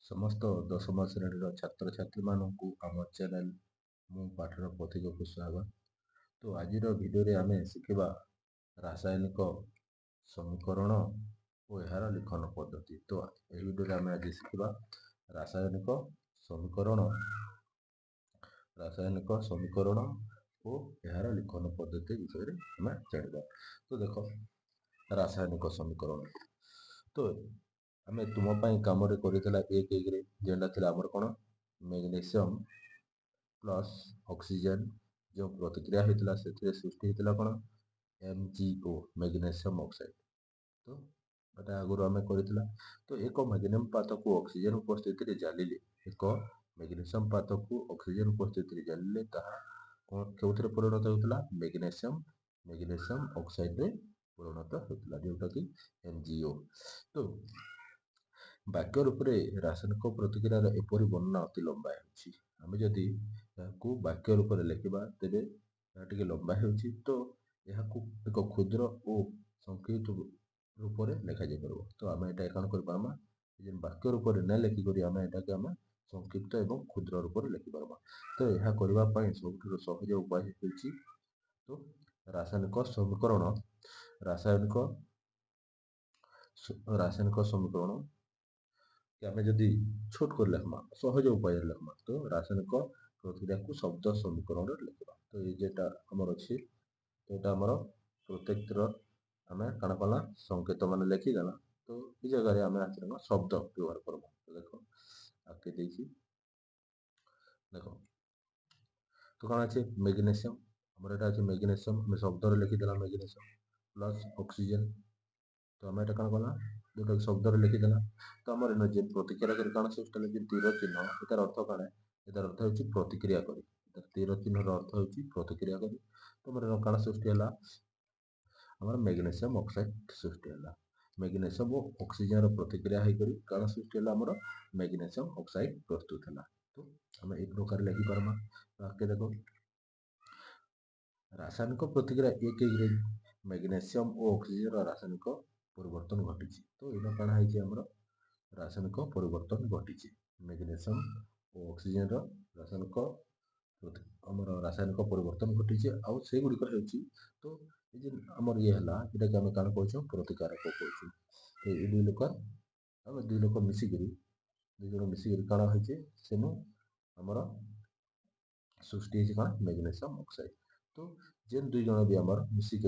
समस्त दशम श्रेणी छात्र छात्री मानू आम चैनल मु पाठर पथिक को स्वागत। तो आज भिडियो आम शिखा रासायनिक समीकरण और यार लिखन पद्धति। तो यह भिडियो आम आज शिखा रासायनिक समीकरण और यार लिखन पद्धति विषय आम जाना। तो देख रासायनिक समीकरण तो आम तुम कम एक जेनटा थी आमर कौन मैग्नीशियम प्लस ऑक्सीजन जो प्रतिक्रिया होता से सृष्टि होता कौन MgO मैग्नीशियम ऑक्साइड। तो यहाँ आगुरी आम कर तो एक मैग्नीशियम पात को ऑक्सीजन उपस्थित जालिले एक मैग्नीशियम पात को ऑक्सीजन उपस्थित जालिले क्यों परिणत होता मैग्नीशियम ऑक्साइड रे परिणत होता जोटा कि MgO। तो वाक्य रूप में रासायनिक प्रतिक्रियार एपरी वर्णना अति लंबा होमें जदि वाक्य रूप में लिखा तेरे टे लंबा हो तो यह एक क्षुद्र और संक्षिप्त रूप में लिखा जा पार। तो आम यहाँ कौन कर वाक्य रूप में न लिखिक आम यहाँ आम संक्षिप्त और क्षुद्र रूप में लिखिपार। तो यह करने सब सहज उपाय हो तो रासायनिक समीकरण रासायनिक समीकरण कि आम जदि छोट कर लिखमा सहज उपाय लिखमा तो रासायनिक प्रतिक्रिया को शब्द समीकरण लिखा। तो ये जेटा आमर अच्छी तो यहाँ आमर प्रत्येक आम कण कला संकेत मान लिखिदेला। तो ये जगह आम आसना शब्द व्यवहार करमा। तो देख आगे देखिए देख तो कौन अच्छे मैग्नीशियम आमर यहाँ अच्छे मैग्नीशियम आम शब्द लिखिदेला मैग्नीशियम प्लस ऑक्सीजन। तो आम यहाँ कौन कला जोटा शब्द लिखिदेला। तो आम जे प्रतिक्रिया कर कौन सृष्टि तीर चिन्ह यार अर्थ कौन यार अर्थ हो प्रतिक्रिया कर तीर चिन्ह अर्थ हो प्रतिक्रिया कर। तो मोर कौन सृष्टि है आम मैग्नीशियम ऑक्साइड सृष्टि है मैग्नीशियम और ऑक्सीजन प्रतिक्रिया होकर कौन सृष्टि है आमर मैग्नीशियम ऑक्साइड प्रस्तुत है। तो आम एक प्रकार लिखिपारमा। आगे देख रासायनिक प्रतिक्रिया एक मैग्नीशियम और ऑक्सीजन रासायनिक परिवर्तन घटी। तो यहाँ कौन है आमर रासायनिक परिवर्तन घटी मैग्नीशियम और ऑक्सीजन रासायनिक आमर रासायनिक परिवर्तन घटी आउ से गुड़िक तो ये आमर ये है यहाँ कि आम कौन कह प्रतिकारक कह। तो ये दुई लोक आम दुई लोक मिसिक दुई जन मिसिक कौन है सेनु आमर सृष्टि कौन मैग्नीशियम ऑक्साइड। तो जेन दुई जन भी आमर मिसिक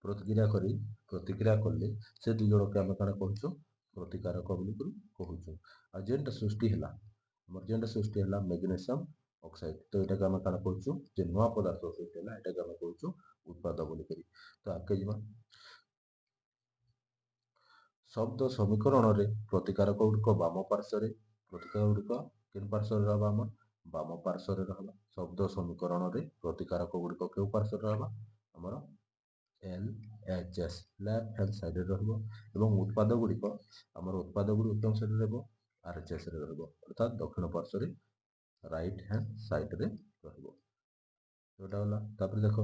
प्रतिक्रिया कले से दुई जन के आम कौन कहूँ प्रतिकारक कहूँ। आ जेनटा सृष्टि है जेनटा सृष्टि है मैग्नीशियम ऑक्साइड। तो यहाँ आम कौन कहूँ जे नुआ पदार्थ सृष्टि है यहाँ आम कहूँ उत्पाद बोलिक। तो आगे जा शब्द समीकरण में प्रतिकारक गुड़िक बाम पार्श्व प्रतिकारक गुड़िक केन पार्श्व रहा बाम पार्श्व रहा। शब्द समीकरण में प्रतिकारक गुड़िक क्यों पार्श्व रहा आमर LHS लेफ्ट हैंड साइड रहा। उत्पाद गुड़िक आमर उत्पाद गुड़िक क्यों साइड रहा RHS अर्थात दक्षिण पार्श्व राइट हैंड साइड रे रहा। जोटा गला तापर देख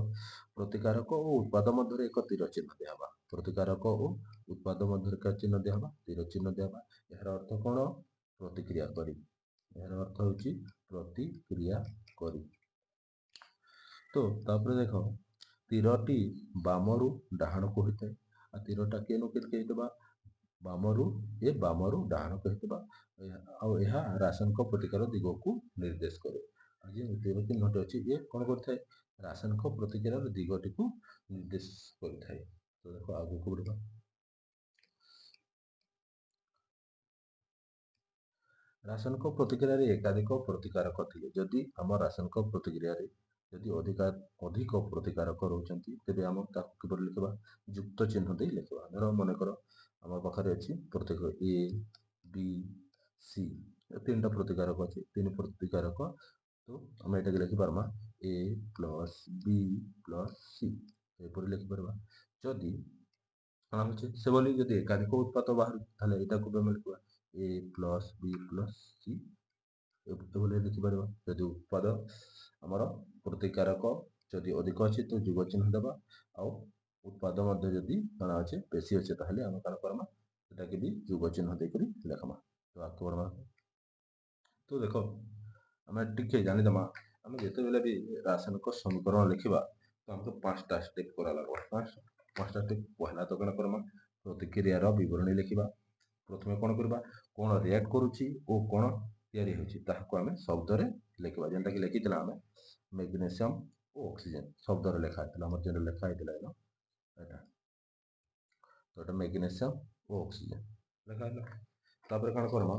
प्रतिकारक और उत्पाद मध्य एक तीर चिन्ह दिया प्रतिकारक और उत्पाद मध्य चिन्ह दिया तीर चिन्ह दिया यार अर्थ कौन प्रतिक्रिया करी यार अर्थ हूँ प्रतिक्रिया करी। तो तापर देख तीरटी बामरु डाहाण को होता है तीरटा केनु के बामरु ये बामरु डाहाण को होता रासायनिक प्रतिकार दिग को निर्देश करे। तीर चिन्हटी अच्छी ये कौन करता है रासायनिक प्रतिक्रियार दिगटी को निर्देश करता है। तो देखो आगे को बढ़ा रासायनिक प्रतिक्रिया एकाधिक प्रतिकारक थे जदि आम रासायनिक प्रतिक्रिया यदि अधिक प्रतिकारक रोचती तेरे आम कि लिखा युक्त चिन्ह दे लिखा। धर मनकर आम पाखे अच्छी प्रत्येक A B C तीन टा प्रतिकारक अच्छे तीन प्रतिकारक। तो आम यहाँ लिखिपारमा A plus B plus C एपरी लिखिपार जदि कौन अच्छे से बोली जदि एकाधिक उत्पाद बाहर यहाँ को लिखा A plus B plus C लिखिपार। यदि उत्पाद आमर प्रतिकारक जदि अधिक अच्छे तो युग चिन्ह देवा आउ उत्पाद जदि कौन अच्छे बेसी अच्छे ताहले आम कौन करमा ସେଟାକେ ବି ଯୁଗ ଚିହ୍ନ ଦେଇକରି ଲେଖମା। ତ ଆଗକୁ ବଢ଼ମା। ତ ଦେଖ ଆମେ ଟିକେ ଜାଣିଦେମା ଆମେ ଯେତେବେଳେ ବି ରାସାୟନିକ ସମୀକରଣ ଲେଖିବା ତ ଆମକୁ 5ଟା ଷ୍ଟେପ୍ କରା লাগବା। 5ଟା ଷ୍ଟେପ୍ ପହଲା ତ କ'ଣ କର୍ମା ପ୍ରତିକ୍ରିୟାର ବିବରଣୀ ଲେଖିବା। ପ୍ରଥମେ କ'ଣ କରିବା କ'ଣ ରିଆକ୍ଟ କରୁଛି ଓ କ'ଣ ତିଆରି ହେଉଛି ତାହାକୁ ଆମେ ଶବ୍ଦରେ ଲେଖିବା। ଯେନ୍ଟାକି ଲେଖିଥିଲା ଆମେ ମ୍ୟାଗ୍ନେସିୟମ୍ ଓ ଅକ୍ସିଜେନ୍ ଶବ୍ଦରେ ଲେଖା ହେଇଥିଲା ଆମର ଯେନ୍ ଲେଖା ହେଇଥିଲା ଏଇଟା ତ ଏଇଟା ମ୍ୟାଗ୍ନେସିୟମ୍ ଓ ଅକ୍ସିଜେନ୍ ଲେଖା ହେଲା। ତାପରେ କ'ଣ କର୍ମା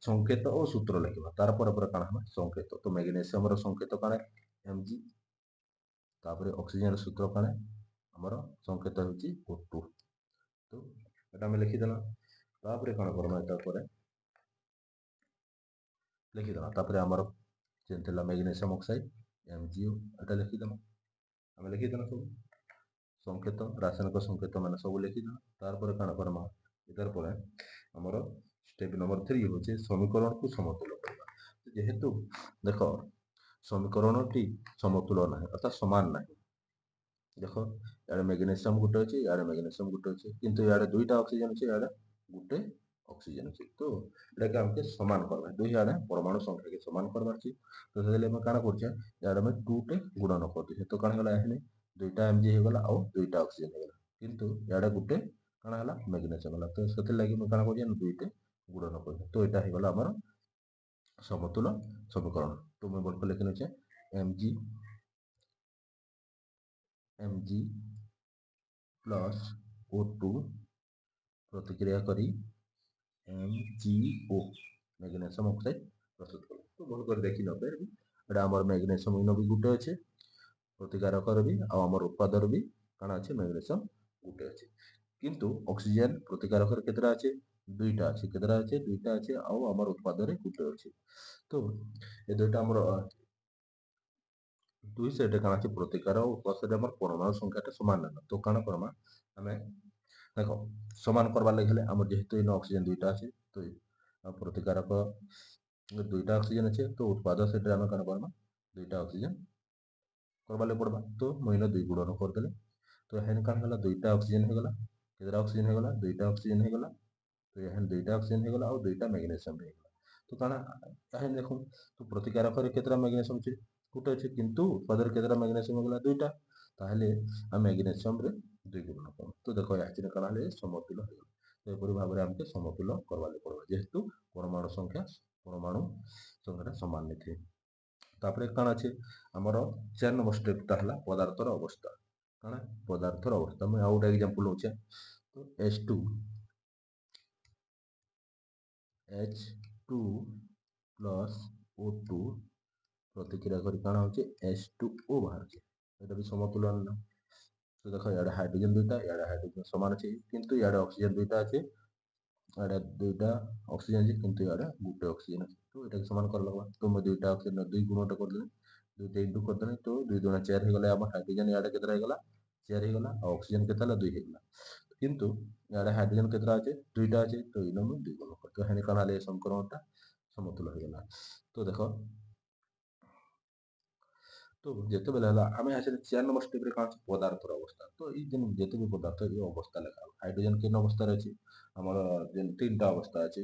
ସଂକେତ ଓ ସୂତ୍ର ଲେଖିବା। ତାର ପରେ କାଣା ହେବା ସଂକେତ। ତ ମ୍ୟାଗ୍ନେସିୟମ୍ର ସଂକେତ କାଣା Mg। ତାପରେ ଅକ୍ସିଜେନ୍ର ସୂତ୍ର କାଣା ଆମର ସଂକେତ ହେଉଛି O2। ତ ଏଟା ଆମେ ଲେଖିଦେଲା। ତାପରେ କ'ଣ କର୍ମା ଏଟା ପରେ ଲେଖିଦେମା। ତାପରେ ଆମର ଯେନ୍ ଥିଲା ମ୍ୟାଗ୍ନେସିୟମ୍ ଅକ୍ସାଇଡ୍ MgO ଏଟା ଲେଖିଦେମା। ଆମେ ଲେଖିଦେଲା ସବୁ ସଂକେତ ରାସାୟନିକ ସଂକେତ ମାନେ ସବୁ ଲେଖିଦେମା। ତାରପରେ କାଣା କର୍ମା ଏତାର ପରେ ଆମର ଷ୍ଟେପ୍ ନମ୍ବର 3 ହେଉଛି ସମୀକରଣକୁ ସମତୁଲ କରିବା। ଯେହେତୁ ଦେଖ ସମୀକରଣଟି ସମତୁଲ ନାହିଁ ଅର୍ଥାତ୍ ସମାନ ନାହିଁ। ଦେଖ ଇଆଡ଼େ ମ୍ୟାଗ୍ନେସିୟମ୍ ଗୋଟେ ଅଛି ଇଆଡ଼େ ମ୍ୟାଗ୍ନେସିୟମ୍ ଗୋଟେ ଅଛି କିନ୍ତୁ ଇଆଡ଼େ ଦୁଇଟା ଅକ୍ସିଜେନ୍ ଅଛି ଇଆଡ଼େ ଗୋଟେ ଅକ୍ସିଜେନ୍ ଅଛି। ତ ଏଟାକେ ଆମକେ ସମାନ କରବା। ଦୁଇ ଆଡ଼େ ପରମାणु ସଂଖ୍ୟାକେ ସମାନ କରବାର ଅଛି। ତ ସେଥିଲାଗି ଆମେ କାଣା କରୁଛେ ଇଆଡ଼େ ଆମେ 2 ଟେ ଗୁଣନ କରିଦେଉଛେ। ତ କାଣା ହେଲା ଏখানে 2ଟା Mg ହେଇଗଲା ଆଉ 2ଟା ଅକ୍ସିଜେନ୍ ହେଇଗଲା। କିନ୍ତୁ ଇଆଡ଼େ ଗୋଟେ କାଣା ହେଲା ମ୍ୟାଗ୍ନେସିୟମ୍ ହେଲା। ତ ସେଥିଲାଗି ମୁଁ କାଣା କରୁଛେ 2ଟେ ଗୁଣନ କରୁଛେ। ତ ଏଇଟା ହେଇଗଲା ଆମର ସମତୁଲ ସମୀକରଣ। ତ ମୁଁ ବଡ଼ ଲେଖି ନେଉଛେ Mg ପ୍ଲସ୍ O2 ପ୍ରତିକ୍ରିୟା କରି MgO ମ୍ୟାଗ୍ନେସିୟମ୍ ଅକ୍ସାଇଡ୍ ପ୍ରସ୍ତୁତ କଲା। ତ ଭଲ କରି ଦେଖି ନେବେ ଏଇଟା ଆମର ମ୍ୟାଗ୍ନେସିୟମ୍ ଇନ ବି ଗୋଟେ ଅଛି ପ୍ରତିକାରକର ବି ଆଉ ଆମର ଉତ୍ପାଦର ବି କାଣା ଅଛି ମ୍ୟାଗ୍ନେସିୟମ୍ ଗୋଟେ ଅଛି। କିନ୍ତୁ ଅକ୍ସିଜେନ୍ ପ୍ରତିକାରକରେ କେତେଟା ଅଛି ଦୁଇଟା ଅଛି। କେତେଟା ଅଛି ଦୁଇଟା ଅଛି ଆଉ ଆମର ଉତ୍ପାଦରେ ଗୋଟେ ଅଛି। ତ ଏ ଦୁଇଟା ଆମର ଦୁଇ ସେଟା କାଣା ଅଛି ପ୍ରତିକାର ଆଉ ଉତ୍ପାଦରେ ଆମର ପରମାଣୁ ସଂଖ୍ୟାଟା ସମାନ ନାହିଁ। ତ କାଣା କର୍ମା ଆମେ ଦେଖ ସମାନ କରବାର୍ ଲାଗି ହେଲେ ଆମର ଯେହେତୁ ଇନ ଅକ୍ସିଜେନ୍ ଦୁଇଟା ଅଛି ତ ପ୍ରତିକାରକ ଦୁଇଟା ଅକ୍ସିଜେନ୍ ଅଛି ତ ଉତ୍ପାଦ ସେଟା ଆମେ କାଣା କର୍ମା ଦୁଇଟା ଅକ୍ସିଜେନ୍ କରବାର୍ ଲାଗି ପଡ଼ବା। ତ ମୁଁ ଇନ 2 ଗୁଣନ କରିଦେଲି। ତ ହେନ କାଣା ହେଲା ଦୁଇଟା ଅକ୍ସିଜେନ୍ ହେଇଗଲା। କେତେଟା ଅକ୍ସିଜେନ୍ ହେଇଗଲା ଦୁଇଟା ଅକ୍ସିଜେନ୍ ହେଇଗଲା। ତ ଏହେନ ଦୁଇଟା ଅକ୍ସିଜେନ୍ ହେଇଗଲା ଆଉ ଦୁଇଟା ମ୍ୟାଗ୍ନେସିୟମ୍ ହେଇଗଲା। ତ କାଣା ତାହେଲେ ଦେଖୁନ୍ ତ ପ୍ରତିକାରକରେ କେତେଟା ମ୍ୟାଗ୍ନେସିୟମ୍ ଅଛି ଗୋଟେ ଅଛି କିନ୍ତୁ ଉତ୍ପାଦରେ କେତେଟା ମ୍ୟାଗ୍ନେସିୟମ୍ ହେଇଗଲା ଦୁଇଟା। ତାହେଲେ ଆମେ ମ୍ୟାଗ୍ନେସିୟମ୍ରେ 2 ଗୁଣନ କର୍ମା। ତ ଦେଖ ଏଥିରେ କାଣା ହେଲେ ସମତୁଲ ହେଇଗଲା। ତ ଏପରି ଭାବରେ ଆମକେ ସମତୁଲ କରବାର୍ ଲାଗି ପଡ଼ବା ଯେହେତୁ ପରମାଣୁ ସଂଖ୍ୟାଟା ସମାନ ନଥିବେ। ତାପରେ କାଣା ଅଛି ଆମର 4 ନମ୍ବର ଷ୍ଟେପ୍ଟା ହେଲା ପଦାର୍ଥର ଅବସ୍ଥା। କାଣା ପଦାର୍ଥର ଅବସ୍ଥା ମୁଁ ଆଉ ଗୋଟେ ଏକ୍ଜାମ୍ପଲ୍ ନେଉଛେ। ତ H2 ପ୍ଲସ୍ O2 ପ୍ରତିକ୍ରିୟା କରି କାଣା ହେଉଛି H2O ବାହାରୁଛି। ଏଇଟା ବି ସମତୁलन ନା। ତ ଦେଖ ଇଆଡ଼େ ହାଇଡ୍ରୋଜେନ୍ ଦୁଇଟା ଇଆଡ଼େ ହାଇଡ୍ରୋଜେନ୍ ସମାନ ଅଛି କିନ୍ତୁ ଇଆଡ଼େ ଅକ୍ସିଜେନ୍ ଦୁଇଟା ଅଛି ଇଆଡ଼େ ଦୁଇଟା ଅକ୍ସିଜେନ୍ ଅଛି କିନ୍ତୁ ଇଆଡ଼େ ଗୋଟେ ଅକ୍ସିଜେନ୍ ଅଛି। ତ ଏଟାকে ସମାନ କରା ଲାଗବା। ତ ମୁଁ ଦୁଇଟା ଅକ୍ସିଜେନ୍ 2 ଗୁଣଟା କରିଦେଲି 2 ଇଣ୍ଟୁ କରିଦେଲି ତ 2 ଦୁଣା 4 ହେଇଗଲା ଆମର ହାଇଡ୍ରୋଜେନ୍ ଇଆଡ଼େ କେତେଟା ହେଇଗଲା 4 ହେଇଗଲା ଆଉ ଅକ୍ସିଜେନ୍ କେତେ ହେଲା 2 ହେଇଗଲା। କିନ୍ତୁ ଇଆଡ଼େ ହାଇଡ୍ରୋଜେନ୍ କେତେଟା ଅଛି 2ଟା ଅଛି ତ ଇନ ମୁଁ 2 ଗୁଣ କରିଦେଲି। ତ ହେନେ କାଣା ହେଲା ଏ ସମୀକରଣଟା ସମତୁଲ ହେଇଗଲା। ତ ଦେଖ ତ ଯେତେବେଳେ ହେଲା ଆମେ ଆସିଲେ 4 ନମ୍ବର ଷ୍ଟେପ୍ରେ କାଣା ଅଛି ପଦାର୍ଥର ଅବସ୍ଥା। ତ ଏଇ ଯେନ୍ ଯେତେ ବି ପଦାର୍ଥ ଏ ଅବସ୍ଥା ଲେଖା ହବ। ହାଇଡ୍ରୋଜେନ୍ କେନ୍ ଅବସ୍ଥାରେ ଅଛି ଆମର ଯେନ୍ 3ଟା ଅବସ୍ଥା ଅଛି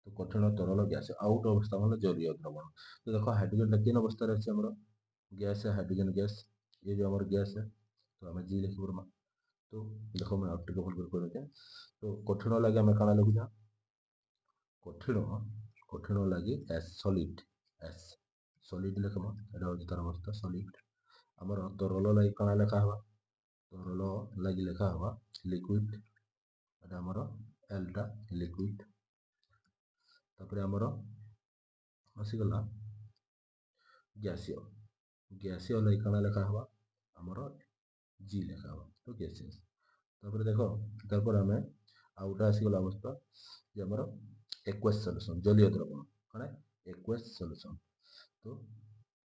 ତ କଠିନ ତରଳ ଗ୍ୟାସ ଆଉ ଗୋଟେ ଅବସ୍ଥା ମାନେ ଜଳୀୟ ଦ୍ରବଣ। ତ ଦେଖ ହାଇଡ୍ରୋଜେନ୍ଟା କେନ୍ ଅବସ୍ଥାରେ ଅଛି ଆମର ଗ୍ୟାସ୍ ହାଇଡ୍ରୋଜେନ୍ ଗ୍ୟାସ୍ ଏ ଯେଉଁ ଆମର ଗ୍ୟାସ୍ ତ ଆମେ ଜି ଲେଖି ପଡ଼ମା। ତ ଦେଖ ମୁଁ ଆଉ ଟିକେ ଭଲ କରି କହିଦେଉଛେ। ତ କଠିନ ଲାଗି ଆମେ କାଣା ଲେଖୁଛେ କଠିନ ଲାଗି ଏସ୍ ସଲିଡ୍ ଲେଖମା। ଏଟା ହେଉଛି ତାର ଅବସ୍ଥା ସଲିଡ୍। ଆମର ତରଳ ଲାଗି କାଣା ଲେଖା ହବା ତରଳ ଲାଗି ଲେଖା ହବା ଲିକ୍ୱିଡ୍। ଏଟା ଆମର ଏଲ୍ଟା ଲିକ୍ୱିଡ୍। ତାପରେ ଆମର ଆସିଗଲା ଗ୍ୟାସିୟ ଲାଗି କାଣା ଲେଖା ହବା ଆମର ଜି ଲେଖା ହବା ତ ଗ୍ୟାସିୟସ୍। ତାପରେ ଦେଖ ତାরপর ଆମେ ଆଉ ଗୋଟେ ଆସିଗଲା ଅବସ୍ଥା ଯେ ଆମର ଏକ୍ୱେସ୍ ସଲ୍ୟୁସନ୍ ଜଳୀୟ ଦ୍ରବଣ କାଣା ଏକ୍ୱେସ୍ ସଲ୍ୟୁସନ୍। ତ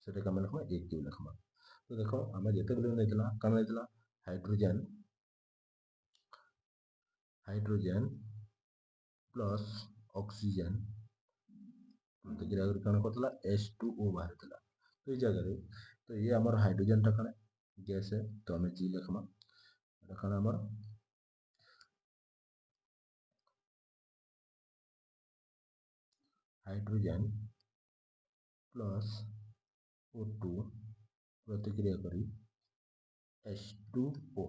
ସେଟାকে ଆମେ ଲେଖମା AQ ଲେଖମା। ତ ଦେଖ ଆମେ ଯେତେବେଳେ ନେଇଥିଲା କାଣା ନେଇଥିଲା ହାଇଡ୍ରୋଜେନ୍ ପ୍ଲସ୍ ଅକ୍ସିଜେନ୍ ପ୍ରତିକ୍ରିୟା କରି କାଣା କରିଥିଲା H2O ବାହାରିଥିଲା। ତ ଏଇ ଜାଗାରେ ତ ଇଏ ଆମର ହାଇଡ୍ରୋଜେନ୍ଟା କାଣା ଗ୍ୟାସ୍ ତ ଆମେ ଜି ଲେଖମା। ଏଟା କାଣା ଆମର हाइड्रोजन प्लस O2 प्रतिक्रिया करी H2O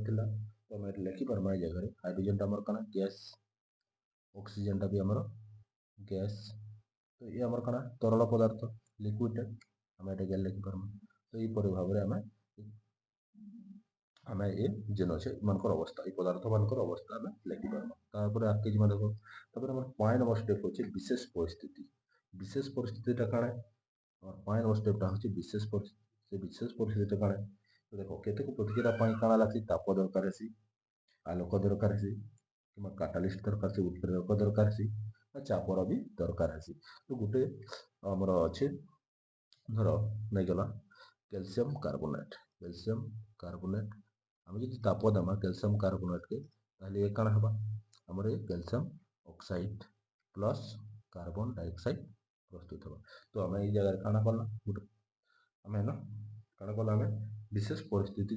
थिला तो आम लिखि पार्मा जगह हाइड्रोजन आमर कण गैस ऑक्सीजन भी आमर गैस तो ये आमर कण तरल पदार्थ लिक्विड आम ये लिखि पार्मा तो यहीपर भाव में आम ये जेन अच्छे मनकर अवस्था ये पदार्थ मानकर अवस्था आम लिखि पार्मा आगे जी देखो पाँच नंबर स्टेप होची विशेष परिस्थिति कण पाँच नंबर स्टेपटा हूँ विशेष परिस्थिति कण तो देखो केते प्रतिक्रिया कण लगे ताप दरकार आलोक दरकार कि काटालिस्ट दरकार उत्प्रेरक दरकार चापर भी दरकार तो गोटे आमर अच्छे धर नहीं गला कैल्शियम कार्बोनेट आम जो ताप देमा कैल्शियम कार्बोनेट के ताहले ये कण हबा हमर ये calcium oxide plus carbon dioxide प्रस्तुत होगा तो आम ये जगह काଣା कला गोटे आम ना काଣା कला आम विशेष परिस्थिति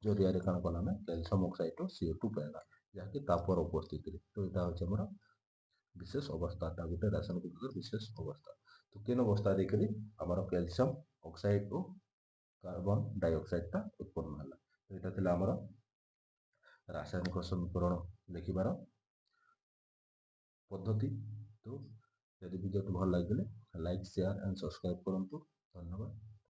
जरिया काଣା कला आम कैल्शियम ऑक्साइड CO2 पाइबा जहाँकि तापर उपस्थिति तो यहाँ हूँ आम विशेष अवस्था गोटे रासायनिक पदार्थ विशेष अवस्था तो केन अवस्था देखिए आमर कैल्शियम ऑक्साइड और कार्बन डाइऑक्साइड उत्पन्न है तो यहाँ थी आमर रासायनिक समीकरण लिखार पद्धति तो यदि वीडियो भल लगे लाइक शेयर एंड सब्सक्राइब करूँ धन्यवाद।